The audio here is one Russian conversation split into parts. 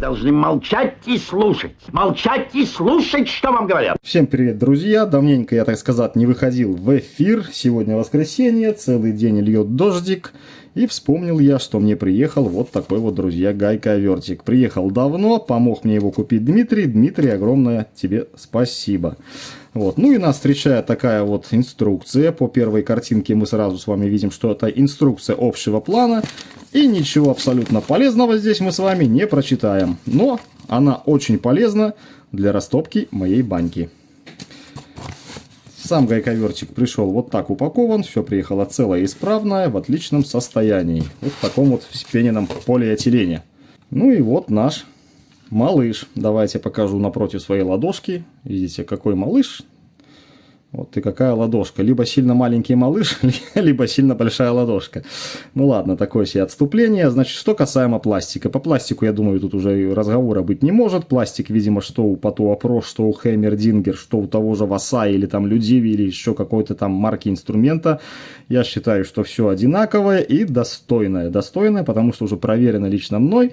должны молчать и слушать. Молчать и слушать, что вам говорят. Всем привет, друзья. Давненько я, так сказать, не выходил в эфир. Сегодня воскресенье, целый день льет дождик. И вспомнил я, что мне приехал вот такой вот, друзья, гайковертик. Приехал давно, помог мне его купить Дмитрий. Дмитрий, огромное тебе спасибо. Вот. Ну и нас встречает такая вот инструкция. По первой картинке мы сразу с вами видим, что это инструкция общего плана. И ничего абсолютно полезного здесь мы с вами не прочитаем. Но она очень полезна для растопки моей баньки. Сам гайковертик пришел вот так упакован. Все приехало целое и исправное, в отличном состоянии. Вот в таком вот вспененном полиэтилене. Ну и вот наш малыш. Давайте покажу напротив своей ладошки. Видите, какой малыш. Вот и какая ладошка. Либо сильно маленький малыш, либо сильно большая ладошка. Ну ладно, такое себе отступление. Значит, что касаемо пластика. По пластику, я думаю, тут уже разговора быть не может. Пластик, видимо, что у Patuo Pro, что у Heimerdinger, что у того же Vasai или там Людиви, или еще какой-то там марки инструмента. Я считаю, что все одинаковое и достойное. Достойное, потому что уже проверено лично мной,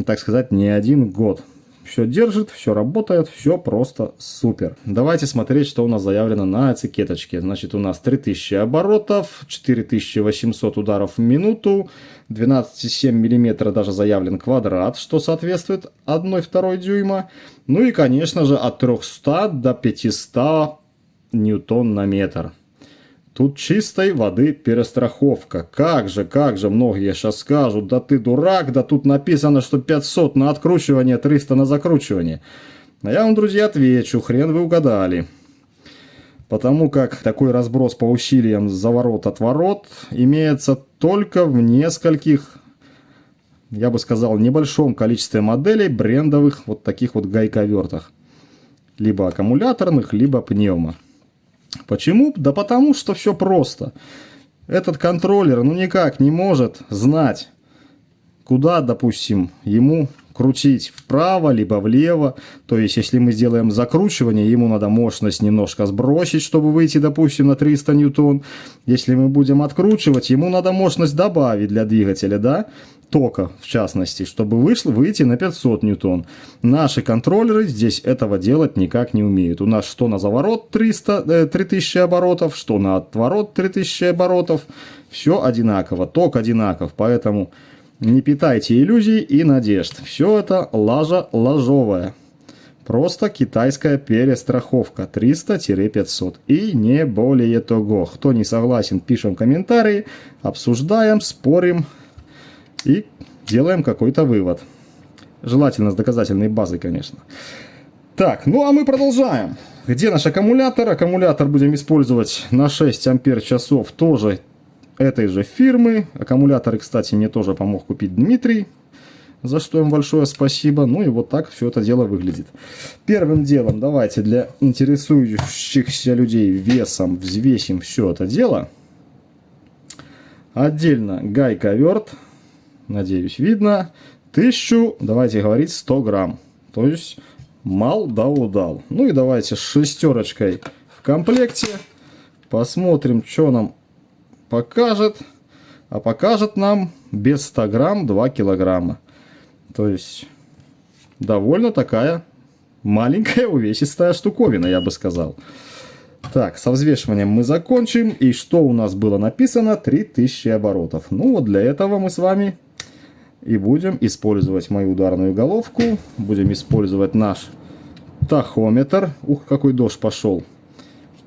так сказать, не один год. Все держит, все работает, все просто супер. Давайте смотреть, что у нас заявлено на этикеточке. Значит, у нас 3000 оборотов, 4800 ударов в минуту, 12,7 мм даже заявлен квадрат, что соответствует 1,2 дюйма. Ну и, конечно же, от 300 до 500 ньютон на метр. Тут чистой воды перестраховка. Как же многие сейчас скажут, да ты дурак, да тут написано, что 500 на откручивание, 300 на закручивание. А я вам, друзья, отвечу, хрен вы угадали. Потому как такой разброс по усилиям заворот-отворот имеется только в нескольких, я бы сказал, небольшом количестве моделей брендовых вот таких вот гайковертах. Либо аккумуляторных, либо пневмо. Почему? Да потому что все просто. Этот контроллер ну никак не может знать, куда, допустим, ему крутить вправо либо влево. То есть, если мы сделаем закручивание, ему надо мощность немножко сбросить, чтобы выйти, допустим, на 300 ньютон. Если мы будем откручивать, ему надо мощность добавить для двигателя, да? Тока, в частности, чтобы выйти на 500 ньютон. Наши контроллеры здесь этого делать никак не умеют. У нас что на заворот 3000 оборотов, что на отворот 3000 оборотов. Все одинаково, ток одинаков. Поэтому не питайте иллюзий и надежд. Все это лажа ложовая. Просто китайская перестраховка 300-500. И не более того. Кто не согласен, пишем комментарии, обсуждаем, спорим. И делаем какой-то вывод. Желательно с доказательной базой, конечно. Так, ну а мы продолжаем. Где наш аккумулятор? Аккумулятор будем использовать на 6 ампер-часов тоже этой же фирмы. Аккумуляторы, кстати, мне тоже помог купить Дмитрий. За что им большое спасибо. Ну и вот так все это дело выглядит. Первым делом давайте для интересующихся людей весом взвесим все это дело. Отдельно гайковерт. Надеюсь, видно. 1000, давайте говорить, 100 грамм. То есть, мал да удал. Ну и давайте с шестерочкой в комплекте. Посмотрим, что нам покажет. А покажет нам без 100 грамм 2 килограмма. То есть, довольно такая маленькая увесистая штуковина, я бы сказал. Так, со взвешиванием мы закончим. И что у нас было написано? 3000 оборотов. Ну вот для этого мы с вами и будем использовать мою ударную головку. Будем использовать наш тахометр. Ух, какой дождь пошел.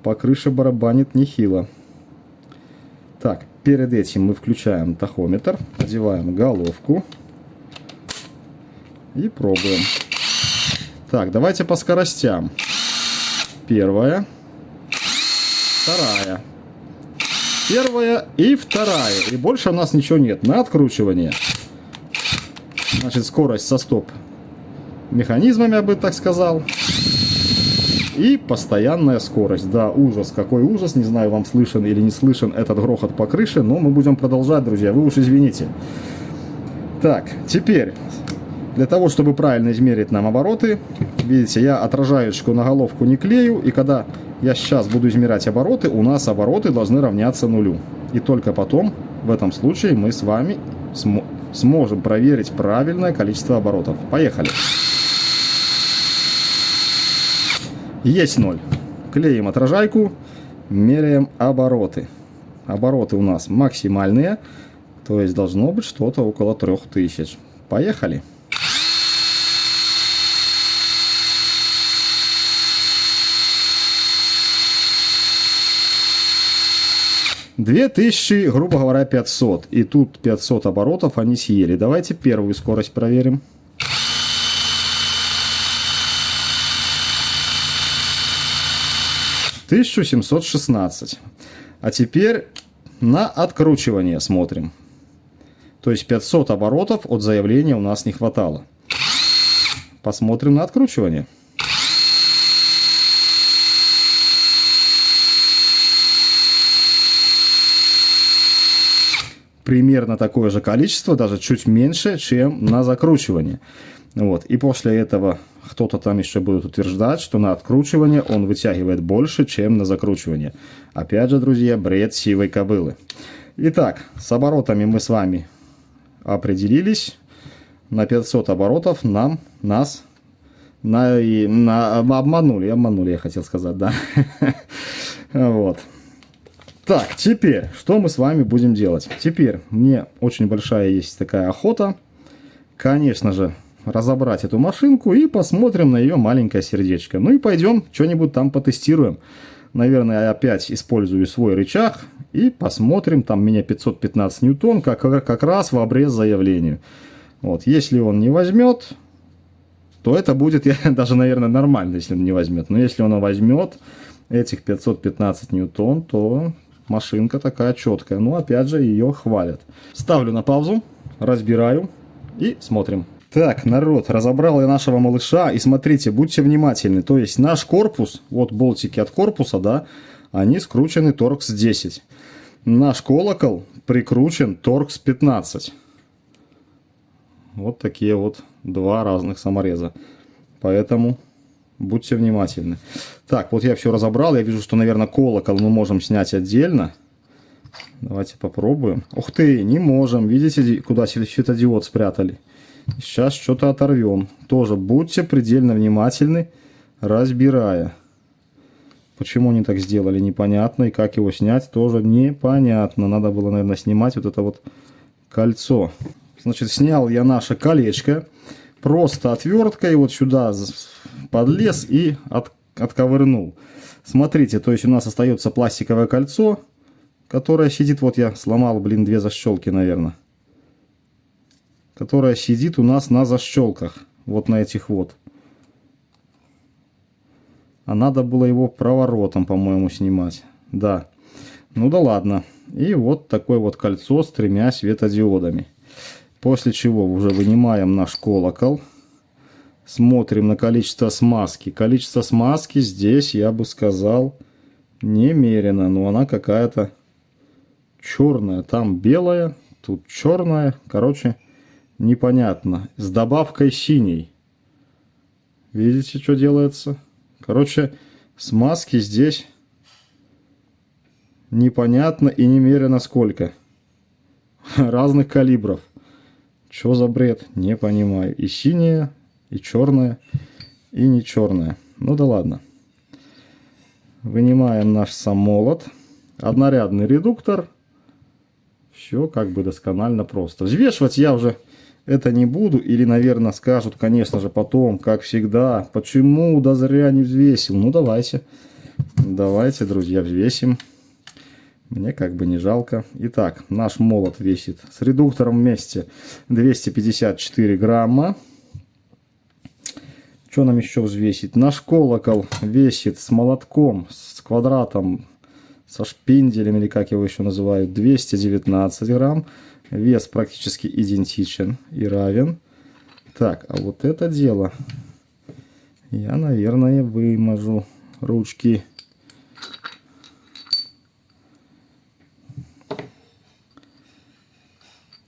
По крыше барабанит нехило. Так, перед этим мы включаем тахометр. Одеваем головку. И пробуем. Так, давайте по скоростям. Первая. Вторая. Первая и вторая. И больше у нас ничего нет на откручивание. Значит, скорость со стоп-механизмами, я бы так сказал. И постоянная скорость. Да, ужас. Какой ужас. Не знаю, вам слышен или не слышен этот грохот по крыше. Но мы будем продолжать, друзья. Вы уж извините. Так, теперь, для того, чтобы правильно измерить нам обороты, видите, я отражаечку на головку не клею. И когда я сейчас буду измерять обороты, у нас обороты должны равняться нулю. И только потом, в этом случае, мы с вами сможем проверить правильное количество оборотов. Поехали. Есть 0. Клеим отражайку, меряем обороты. Обороты у нас максимальные, то есть должно быть что-то около 3000. Поехали. Две тысячи, грубо говоря, 500. И тут 500 оборотов они съели. Давайте первую скорость проверим. $1716. А теперь на откручивание смотрим. То есть 500 оборотов от заявления у нас не хватало. Посмотрим на откручивание. Примерно такое же количество, даже чуть меньше, чем на закручивание. Вот. И после этого кто-то там еще будет утверждать, что на откручивание он вытягивает больше, чем на закручивание. Опять же, друзья, бред сивой кобылы. Итак, с оборотами мы с вами определились. На 500 оборотов нас обманули, я хотел сказать, да. Вот. Так, теперь, что мы с вами будем делать? Теперь мне очень большая есть такая охота, конечно же, разобрать эту машинку и посмотрим на ее маленькое сердечко. Ну и пойдем что-нибудь там потестируем. Наверное, я опять использую свой рычаг и посмотрим, там меня 515 ньютон, как раз в обрез заявлению. Вот, если он не возьмет, то это будет даже, наверное, нормально, если он не возьмет. Но если он возьмет этих 515 ньютон, то машинка такая четкая. Ну, опять же, ее хвалят. Ставлю на паузу, разбираю и смотрим. Так, народ, разобрал я нашего малыша. И смотрите, будьте внимательны. То есть наш корпус, вот болтики от корпуса, да, они скручены торкс 10. Наш колокол прикручен торкс 15. Вот такие вот два разных самореза. Поэтому будьте внимательны. Так, вот я все разобрал. Я вижу, что, наверное, колокол мы можем снять отдельно. Давайте попробуем. Ух ты, не можем. Видите, куда светодиод спрятали? Сейчас что-то оторвем. Тоже будьте предельно внимательны, разбирая. Почему они так сделали, непонятно. И как его снять, тоже непонятно. Надо было, наверное, снимать вот это вот кольцо. Значит, снял я наше колечко. Просто отверткой вот сюда подлез и отковырнул. Смотрите, то есть у нас остается пластиковое кольцо, которое сидит, вот я сломал, блин, две защелки, наверное. Которая сидит у нас на защелках, вот на этих вот. А надо было его проворотом, по-моему, снимать. Да. Ну да ладно. И вот такое вот кольцо с 3 светодиодами. После чего уже вынимаем наш колокол. Смотрим на количество смазки. Количество смазки здесь, я бы сказал, немерено. Но она какая-то черная. Там белая, тут черная. Короче, непонятно. С добавкой синей. Видите, что делается? Короче, смазки здесь непонятно и немерено сколько. Разных калибров. Что за бред? Не понимаю. И синяя, и черная, и не черная. Ну да ладно. Вынимаем наш самолот. Однорядный редуктор. Все как бы досконально просто. Взвешивать я уже это не буду. Или, наверное, скажут, конечно же, потом, как всегда, почему да зря не взвесил. Ну давайте. Давайте, друзья, взвесим. Мне как бы не жалко. Итак, наш молот весит с редуктором вместе 254 грамма. Что нам еще взвесить? Наш колокол весит с молотком, с квадратом, со шпинделем, или как его еще называют, 219 грамм. Вес практически идентичен и равен. Так, а вот это дело я, наверное, выможу ручки.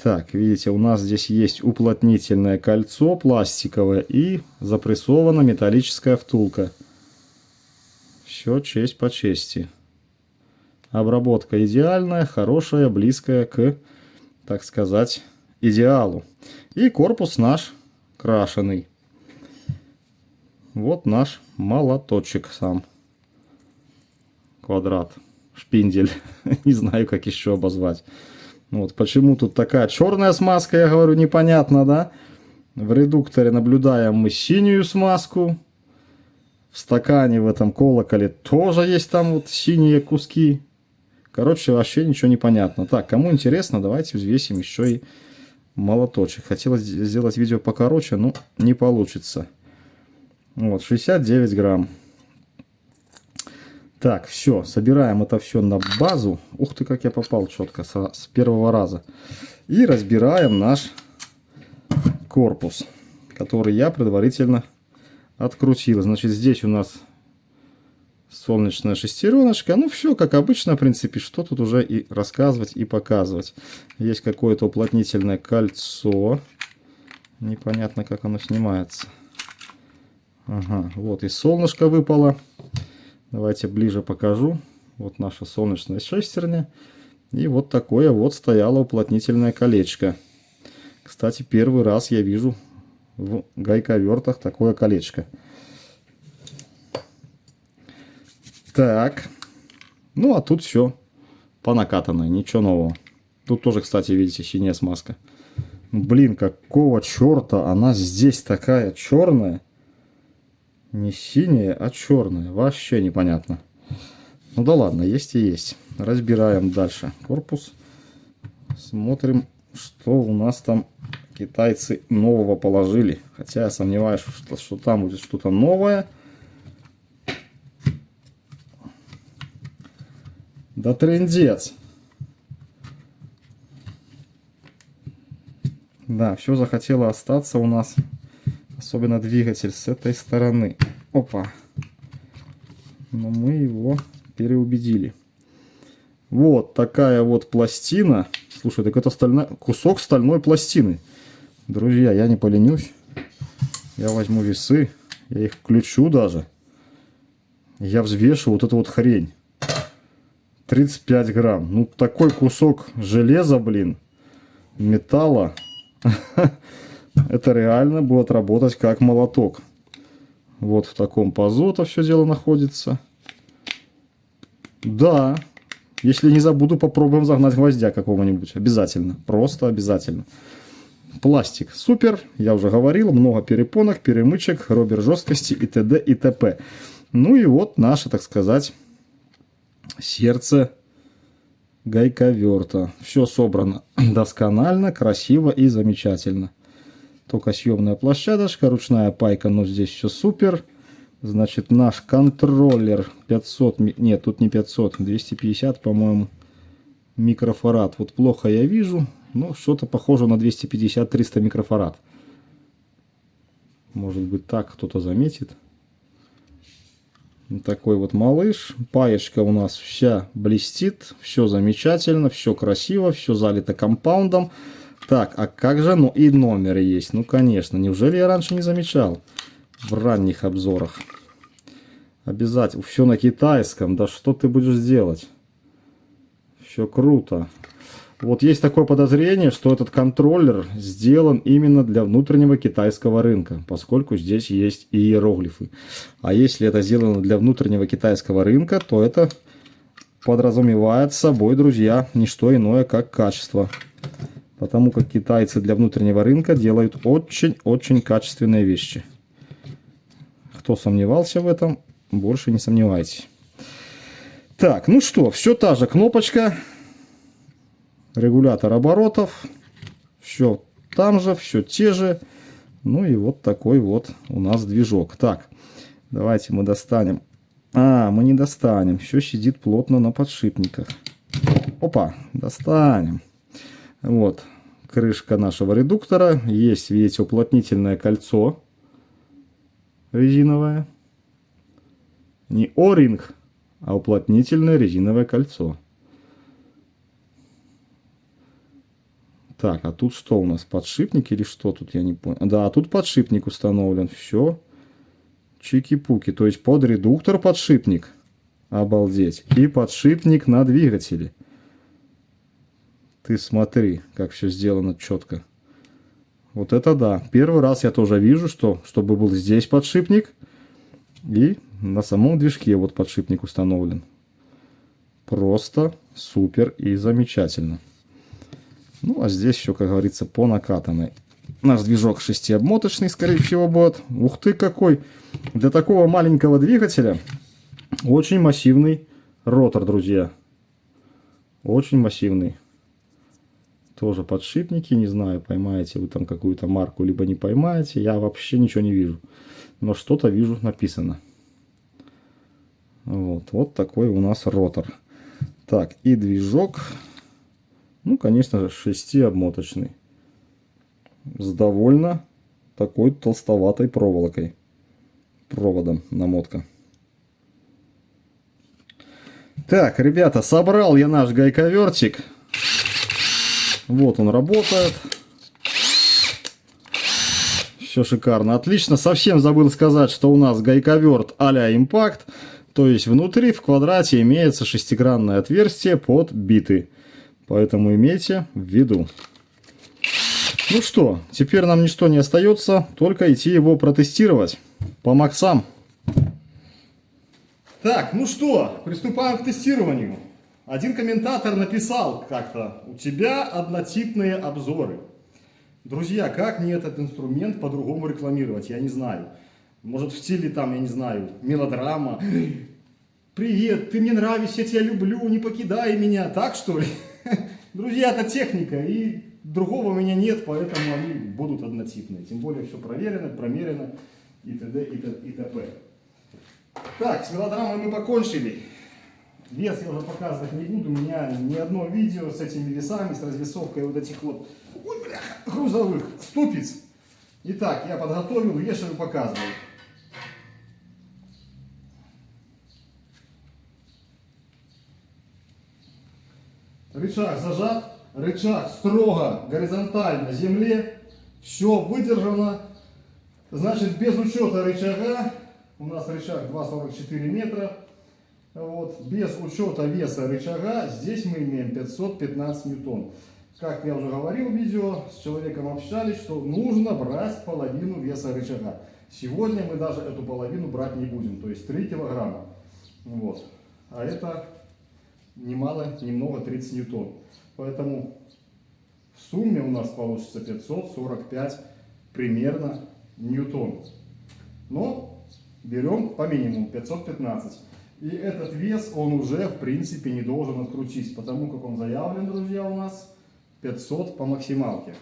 Так, видите, у нас здесь есть уплотнительное кольцо пластиковое и запрессована металлическая втулка. Все честь по чести. Обработка идеальная, хорошая, близкая к, так сказать, идеалу. И корпус наш крашеный. Вот наш молоточек сам. Квадрат, шпиндель. Не знаю, как еще обозвать. Вот почему тут такая черная смазка, я говорю, непонятно, да? В редукторе наблюдаем мы синюю смазку. В стакане в этом колоколе тоже есть там вот синие куски. Короче, вообще ничего не понятно. Так, кому интересно, давайте взвесим еще и молоточек. Хотелось сделать видео покороче, но не получится. Вот, 69 грамм. Так, все, собираем это все на базу. Ух ты, как я попал четко с первого раза. И разбираем наш корпус, который я предварительно открутил. Значит, здесь у нас солнечная шестереночка. Ну, все как обычно, в принципе, что тут уже и рассказывать, и показывать. Есть какое-то уплотнительное кольцо. Непонятно, как оно снимается. Ага, вот и солнышко выпало. Давайте ближе покажу. Вот наша солнечная шестерня. И вот такое вот стояло уплотнительное колечко. Кстати, первый раз я вижу в гайковертах такое колечко. Так. Ну, а тут все понакатанное. Ничего нового. Тут тоже, кстати, видите, синяя смазка. Блин, какого черта она здесь такая черная? Не синяя, а черная. Вообще непонятно. Ну да ладно, есть и есть. Разбираем дальше корпус. Смотрим, что у нас там китайцы нового положили. Хотя я сомневаюсь, что там будет что-то новое. Да трындец. Да, все захотело остаться у нас. Особенно двигатель с этой стороны. Опа. Но мы его переубедили. Вот такая вот пластина. Слушай, так это кусок стальной пластины. Друзья, я не поленюсь. Я возьму весы. Я их включу даже. Я взвешу вот эту вот хрень. 35 грамм. Ну, такой кусок железа, блин. Металла. Это реально будет работать как молоток. Вот в таком пазу это все дело находится. Да. Если не забуду, попробуем загнать гвоздя какого-нибудь. Обязательно. Просто обязательно. Пластик. Супер. Я уже говорил. Много перепонок, перемычек, робер жесткости и т.д. и т.п. Ну и вот наше, так сказать, сердце гайковерта. Все собрано досконально, красиво и замечательно. Только съемная площадочка, ручная пайка, но здесь все супер. Значит, наш контроллер 500, нет, тут не 500, 250, по-моему, микрофарад. Вот плохо я вижу, но что-то похоже на 250-300 микрофарад. Может быть так, кто-то заметит. Такой вот малыш. Паечка у нас вся блестит, все замечательно, все красиво, все залито компаундом. Так, а как же, ну и номер есть, ну конечно, неужели я раньше не замечал в ранних обзорах? Обязательно, все на китайском, да что ты будешь делать? Все круто. Вот есть такое подозрение, что этот контроллер сделан именно для внутреннего китайского рынка, поскольку здесь есть иероглифы. А если это сделано для внутреннего китайского рынка, то это подразумевает собой, друзья, не что иное, как качество. Потому как китайцы для внутреннего рынка делают очень-очень качественные вещи. Кто сомневался в этом, больше не сомневайтесь. Так, ну что, все та же кнопочка. Регулятор оборотов. Все там же, все те же. Ну и вот такой вот у нас движок. Так, давайте мы достанем. Мы не достанем. Все сидит плотно на подшипниках. Опа, достанем. Вот, крышка нашего редуктора. Есть, видите, уплотнительное кольцо резиновое. Не о-ринг, а уплотнительное резиновое кольцо. Так, а тут что у нас? Подшипник или что тут? Я не понял. Да, тут подшипник установлен. Все. Чики-пуки. То есть под редуктор подшипник. Обалдеть. И подшипник на двигателе. Ты смотри, как все сделано четко. Вот это да. Первый раз я тоже вижу, чтобы был здесь подшипник. И на самом движке вот подшипник установлен. Просто супер и замечательно. Ну, а здесь все, как говорится, по накатанной. Наш движок шестиобмоточный, скорее всего, будет. Ух ты, какой! Для такого маленького двигателя очень массивный ротор, друзья. Очень массивный. Тоже подшипники, не знаю, поймаете вы там какую-то марку, либо не поймаете. Я вообще ничего не вижу. Но что-то вижу написано. Вот такой у нас ротор. Так, и движок. Ну, конечно же, шестиобмоточный. С довольно такой толстоватой проволокой. Проводом намотка. Так, ребята, собрал я наш гайковертик. Вот он работает. Все шикарно, отлично. Совсем забыл сказать, что у нас гайковерт а-ля импакт. То есть внутри в квадрате имеется шестигранное отверстие под биты. Поэтому имейте в виду. Ну что, теперь нам ничто не остается, только идти его протестировать по максам. Так, ну что, приступаем к тестированию. Один комментатор написал как-то: у тебя однотипные обзоры. Друзья, как мне этот инструмент по-другому рекламировать, я не знаю. Может, в стиле там, я не знаю, мелодрама. Привет, ты мне нравишься, я тебя люблю, не покидай меня. Так что ли? Друзья, это техника, и другого у меня нет, поэтому они будут однотипные. Тем более все проверено, промерено и т.д. и т.п. Так, с мелодрамой мы покончили. Вес я уже показывать не буду. У меня ни одно видео с этими весами, с развесовкой вот этих вот, ой, бляха, грузовых ступиц. Итак, я подготовил, вешаю, показываю. Рычаг зажат, рычаг строго горизонтально земле. Все выдержано. Значит, без учета рычага, у нас рычаг 2,44 метра. Вот, без учета веса рычага, здесь мы имеем 515 ньютон. Как я уже говорил в видео, с человеком общались, что нужно брать половину веса рычага. Сегодня мы даже эту половину брать не будем, то есть 3 килограмма. Вот. А это немало, немного 30 ньютон. Поэтому в сумме у нас получится 545 примерно ньютон. Но берем по минимуму 515. И этот вес, он уже в принципе не должен открутить, потому как он заявлен, друзья, у нас 500 по максималке.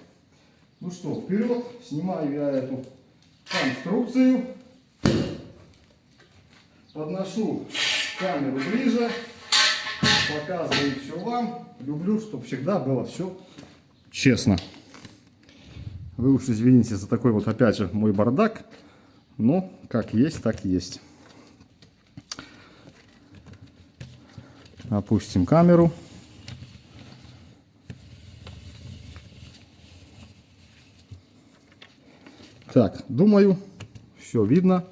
Ну что, вперед, снимаю я эту конструкцию, подношу камеру ближе, показываю все вам. Люблю, чтобы всегда было все честно. Вы уж извините за такой вот опять же мой бардак, но как есть, так есть. Опустим камеру. Так, думаю, все видно.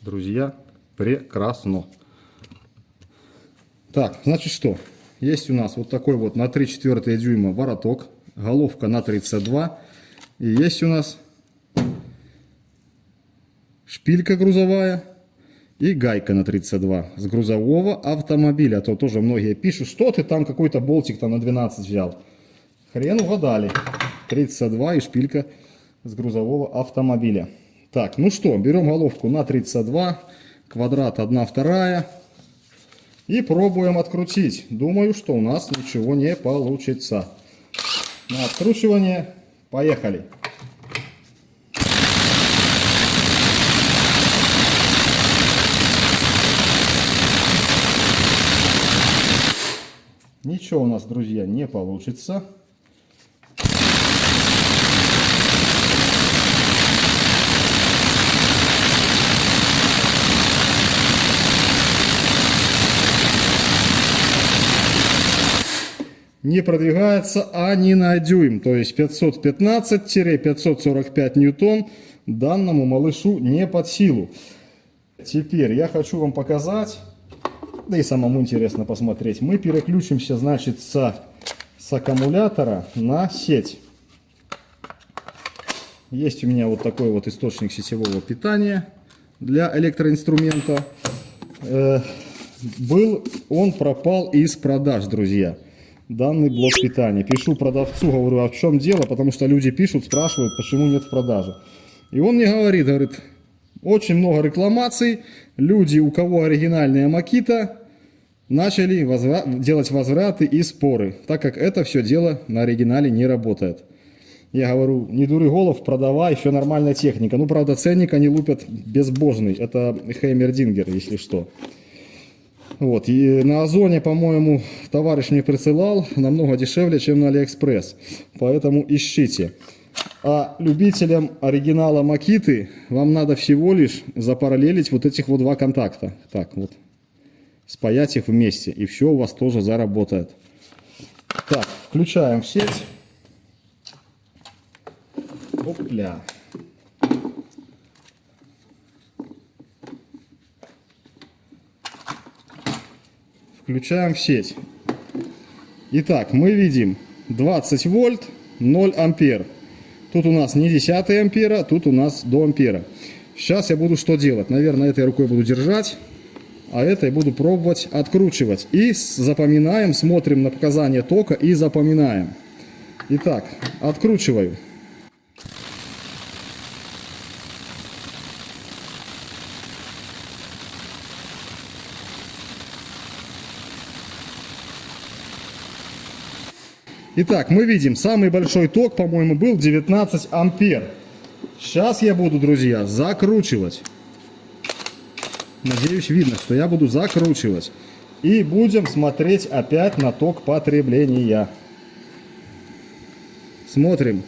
Друзья, прекрасно. Так, значит что? Есть у нас вот такой вот на 3/4 дюйма вороток. Головка на 32. И есть у нас шпилька грузовая. И гайка на 32 с грузового автомобиля. А то тоже многие пишут, что ты там какой-то болтик там на 12 взял. Хрен угадали. 32 и шпилька с грузового автомобиля. Так, ну что, берем головку на 32, квадрат 1/2 и пробуем открутить. Думаю, что у нас ничего не получится. На откручивание поехали. Ничего у нас, друзья, не получится. Не продвигается ни на дюйм. То есть 515-545 ньютон данному малышу не под силу. Теперь я хочу вам показать, да и самому интересно посмотреть. Мы переключимся, значит, с аккумулятора на сеть. Есть у меня вот такой вот источник сетевого питания для электроинструмента. Он пропал из продаж, друзья. Данный блок питания. Пишу продавцу, говорю, а в чем дело? Потому что люди пишут, спрашивают, почему нет в продаже. И он мне говорит, очень много рекламаций. Люди, у кого оригинальная Makita, начали делать возвраты и споры, так как это все дело на оригинале не работает. Я говорю, не дури голов, продавай, все нормальная техника. Ну, правда, ценник они лупят безбожный. Это Heimerdinger, если что. Вот. И на Озоне, по-моему, товарищ мне присылал намного дешевле, чем на Алиэкспресс. Поэтому ищите. А любителям оригинала Makita вам надо всего лишь запараллелить вот этих вот два контакта. Так вот. Спаять их вместе. И все у вас тоже заработает. Так, включаем в сеть. Опля. Включаем в сеть. Итак, мы видим 20 вольт, 0 ампер. Тут у нас не 10 ампера, тут у нас до ампера. Сейчас я буду что делать? Наверное, этой рукой буду держать, а этой буду пробовать откручивать. И запоминаем, смотрим на показания тока и запоминаем. Итак, откручиваю. Итак, мы видим, самый большой ток, по-моему, был 19 ампер. Сейчас я буду, друзья, закручивать. Надеюсь, видно, что я буду закручивать. И будем смотреть опять на ток потребления. Смотрим.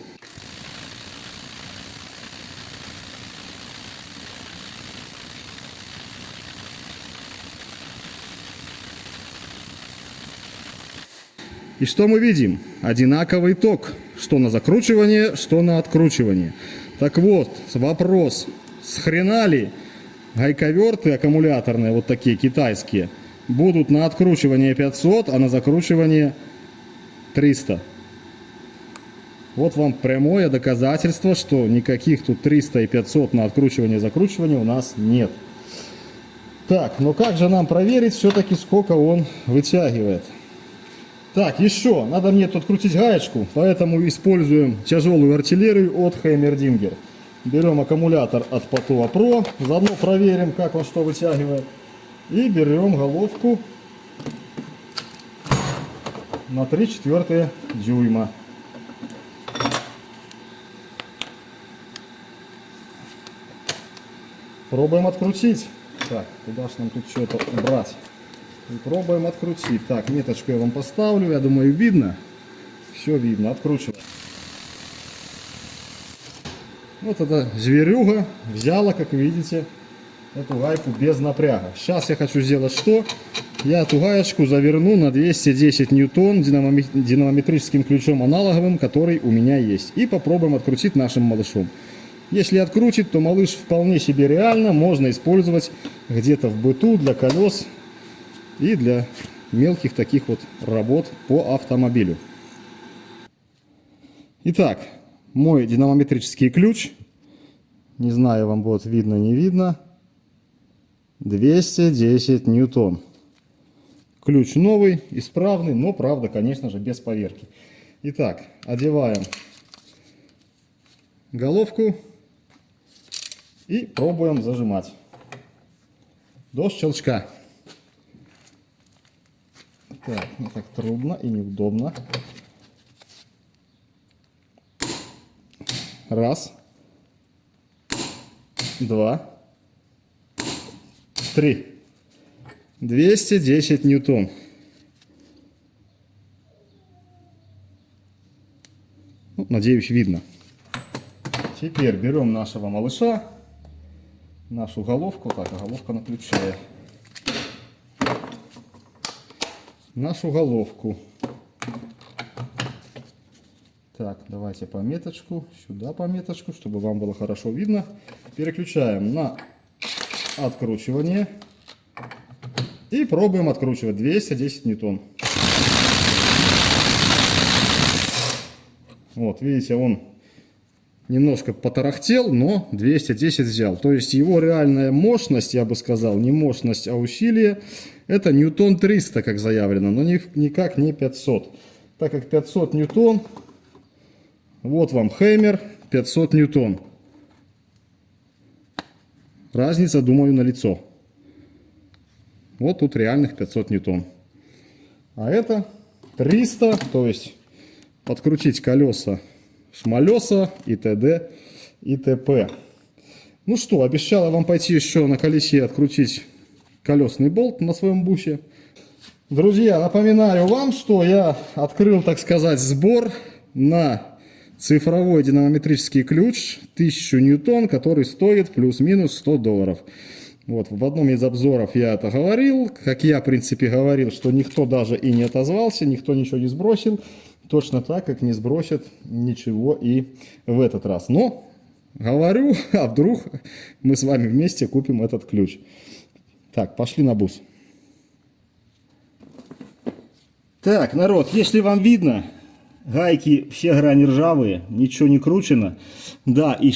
И что мы видим? Одинаковый ток, что на закручивание, что на откручивание. Так вот, вопрос, схрена ли гайковерты аккумуляторные, вот такие китайские, будут на откручивание 500, а на закручивание 300. Вот вам прямое доказательство, что никаких тут 300 и 500 на откручивание и закручивание у нас нет. Так, но как же нам проверить все-таки, сколько он вытягивает? Так, еще, надо мне тут крутить гаечку, поэтому используем тяжелую артиллерию от Heimerdinger. Берем аккумулятор от Potova Pro, заодно проверим, как он что вытягивает. И берем головку на 3/4 дюйма. Пробуем открутить. Так, куда же нам тут все это убрать? И пробуем открутить. Так, меточку я вам поставлю. Я думаю, видно. Все видно. Откручиваем. Вот эта зверюга взяла, как видите, эту гайку без напряга. Сейчас я хочу сделать что? Я эту гаечку заверну на 210 ньютон динамометрическим ключом аналоговым, который у меня есть. И попробуем открутить нашим малышом. Если открутить, то малыш вполне себе реально можно использовать где-то в быту для колес и для мелких таких вот работ по автомобилю. Итак, мой динамометрический ключ, не знаю, вам будет видно, не видно, 210 ньютон. Ключ новый, исправный, но, правда, конечно же, без поверки. Итак, одеваем головку и пробуем зажимать до щелчка. Так, ну так трудно и неудобно. Раз, два, три. 210 ньютон. Ну, надеюсь, видно. Теперь берем нашего малыша, нашу головку. Так, головка на ключе. Нашу головку. Так, давайте пометочку, сюда пометочку, чтобы вам было хорошо видно. Переключаем на откручивание и пробуем откручивать 210 ньютон. Вот, видите, он немножко потарахтел, но 210 взял. То есть его реальная мощность, я бы сказал, не мощность, а усилие, это ньютон 300, как заявлено, но никак не 500. Так как 500 ньютон, вот вам Хэммер, 500 ньютон. Разница, думаю, налицо. Вот тут реальных 500 ньютон. А это 300, то есть подкрутить колеса, шмалеса и т.д. и т.п. Ну что, обещал я вам пойти еще на колесе открутить колесный болт на своем бусе. Друзья, напоминаю вам, что я открыл, так сказать, сбор на цифровой динамометрический ключ 1000 ньютон, который стоит плюс-минус 100 долларов. Вот, в одном из обзоров я это говорил. Как я, в принципе, говорил, что никто даже и не отозвался, никто ничего не сбросил. Точно так, как не сбросят ничего и в этот раз. Но, говорю, а вдруг мы с вами вместе купим этот ключ. Так, пошли на бус. Так, народ, если вам видно, гайки все грани ржавые, ничего не кручено. Да, и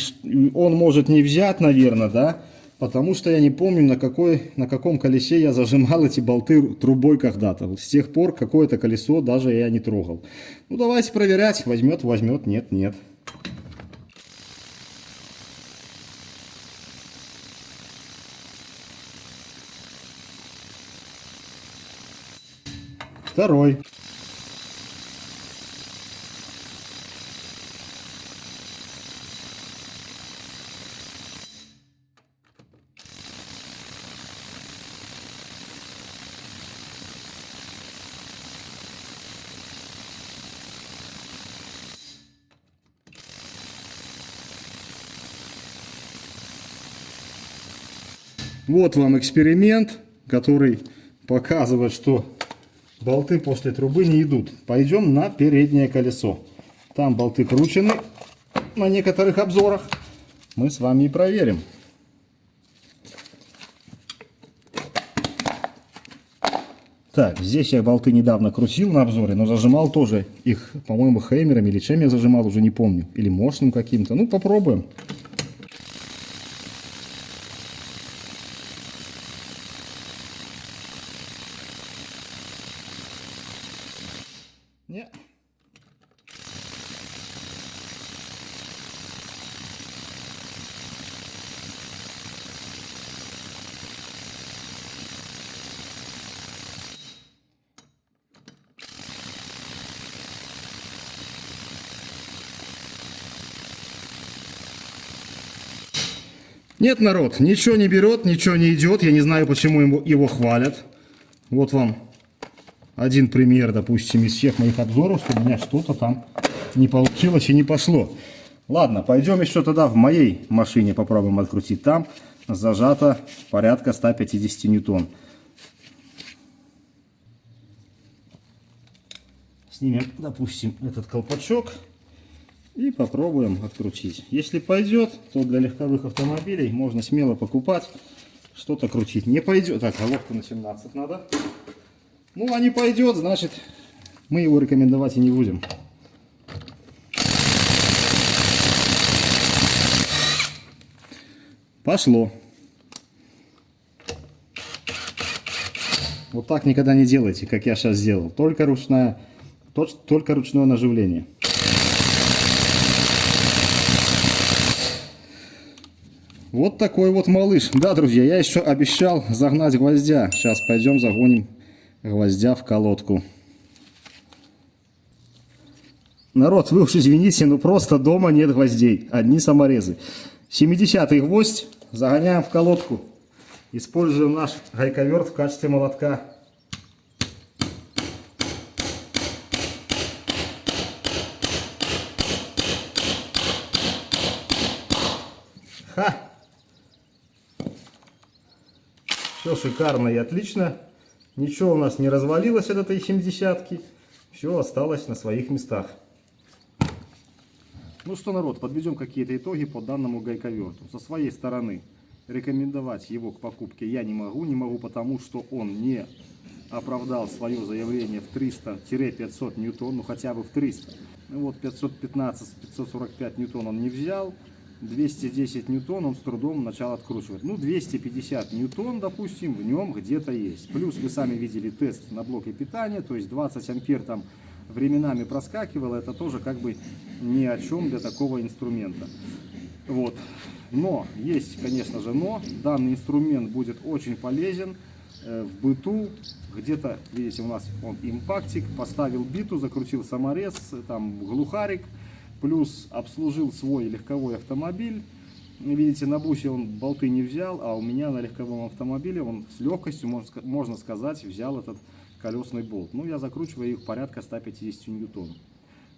он может не взять, наверное, да, потому что я не помню, на каком колесе я зажимал эти болты трубой когда-то. С тех пор какое-то колесо даже я не трогал. Ну, давайте проверять. Возьмет, возьмет, нет, нет. Второй. Вот вам эксперимент, который показывает, что болты после трубы не идут. Пойдем на переднее колесо. Там болты кручены на некоторых обзорах. Мы с вами и проверим. Так, здесь я болты недавно крутил на обзоре, но зажимал тоже их, по-моему, хэммером или чем я зажимал, уже не помню. Или мощным каким-то. Ну, попробуем. Нет. Нет, народ, ничего не берет, ничего не идет. Я не знаю, почему его хвалят. Вот вам один пример, допустим, из всех моих обзоров, что у меня что-то там не получилось и не пошло. Ладно, пойдем еще тогда в моей машине попробуем открутить. Там зажато порядка 150 ньютон. Снимем, допустим, этот колпачок и попробуем открутить. Если пойдет, то для легковых автомобилей можно смело покупать, что-то крутить. Не пойдет. Так, головку на 17 надо. Ну, а не пойдет, значит, мы его рекомендовать и не будем. Пошло. Вот так никогда не делайте, как я сейчас сделал. Только ручное наживление. Вот такой вот малыш. Да, друзья, я еще обещал загнать гвоздя. Сейчас пойдем загоним гвоздя в колодку. Народ, вы уж извините, но просто дома нет гвоздей. Одни саморезы. 70-й гвоздь загоняем в колодку. Используем наш гайковерт в качестве молотка. Ха! Все шикарно и отлично. Ничего у нас не развалилось от этой 70-ки. Все осталось на своих местах. Ну что, народ, подведем какие-то итоги по данному гайковерту. Со своей стороны рекомендовать его к покупке я не могу. Не могу потому, что он не оправдал свое заявление в 300-500 ньютон, ну хотя бы в 300. Вот 515-545 ньютон он не взял, 210 ньютон он с трудом начал откручивать. Ну 250 ньютон, допустим, в нем где-то есть. Плюс вы сами видели тест на блоке питания, то есть 20 ампер там временами проскакивало, это тоже как бы ни о чем для такого инструмента. Вот. Но, есть, конечно же, но, данный инструмент будет очень полезен в быту. Где-то, видите, у нас он импактик, поставил биту, закрутил саморез, там глухарик, плюс обслужил свой легковой автомобиль. Видите, на бусе он болты не взял, а у меня на легковом автомобиле он с легкостью, можно сказать, взял этот колесный болт. Ну, я закручиваю их порядка 150 ньютон.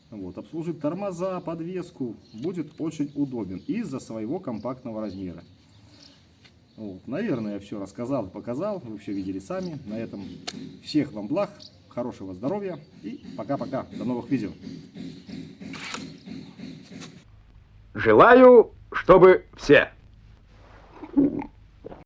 Вот, обслужить тормоза, подвеску будет очень удобен из-за своего компактного размера. Вот, наверное, я все рассказал и показал, вы все видели сами. На этом всех вам благ, хорошего здоровья и пока-пока, до новых видео. Желаю, чтобы все.